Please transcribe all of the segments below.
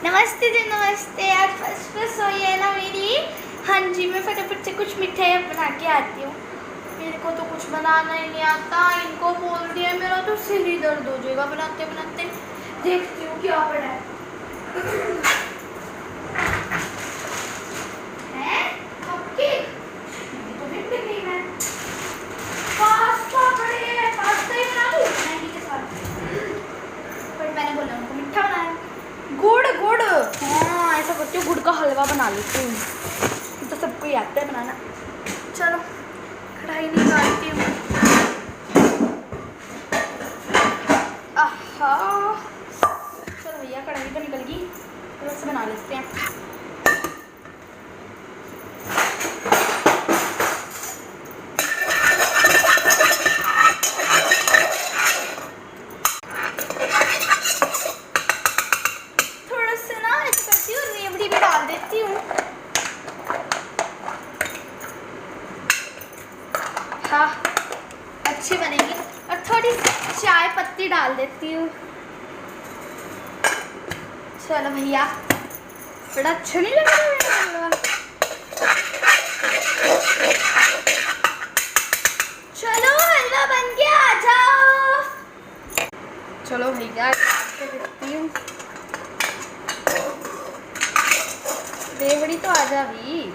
नमस्ते जी, नमस्ते। आज फर्स्ट बस हुई है ना मेरी। हाँ जी, मैं फटाफट से कुछ मिठाई बना के आती हूँ। मेरे को तो कुछ बनाना ही नहीं आता। इनको बोल दिया, मेरा तो सिर ही दर्द हो जाएगा बनाते बनाते। देखती हूँ क्या पड़ा है। कपकेक तो भिंड गई मैं। पास्ता पड़े हैं, पास्ता ही बना दूँ मैगी के साथ। पर मैंने बोला उनको मीठा बनाया। गुड़ गुड़, हाँ ऐसा करती हूँ, गुड़ का हलवा बना लेती हूँ। तो सबको ही आता है बनाना। चलो कढ़ाई निकालती हूँ। आहा, चलो भैया कढ़ाई तो निकल गई, तो बस बना लेते हैं। थोड़ा सा ना ऐसा करती हूँ, रेवड़ी भी डाल देती हूँ। हाँ अच्छी बनेगी। और थोड़ी सी चाय पत्ती डाल देती हूँ। चलो भैया, बड़ा अच्छा नहीं लग रहा है। चलो हलवा बन गया, आ जाओ। चलो भैया के देखती हूँ, रेवड़ी तो आ जा भी।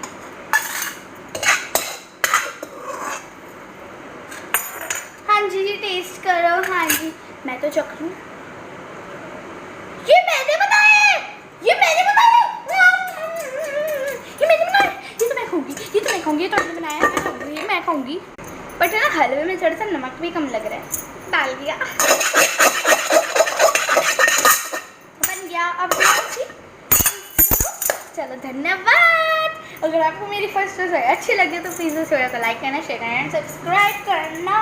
हाँ जी जी, टेस्ट करो। हाँ जी, मैं तो चख लूँ। ये मैंने बनाए, ये मैंने बनाए, ये मैंने बनाए। ये तो मैं खाऊंगी, ये तो मैं खाऊंगी। ये तो आपने बनाया, मैं खाऊंगी, ये मैं खाऊंगी। बट है ना, हलवे में थोड़ा सा नमक भी कम लग रहा है, डाल दिया। बन गया। अब चलो धन्यवाद। अगर आपको मेरी फर्स्ट अच्छी लगी तो प्लीज़ इस वीडियो को लाइक करना, शेयर करना एंड सब्सक्राइब करना।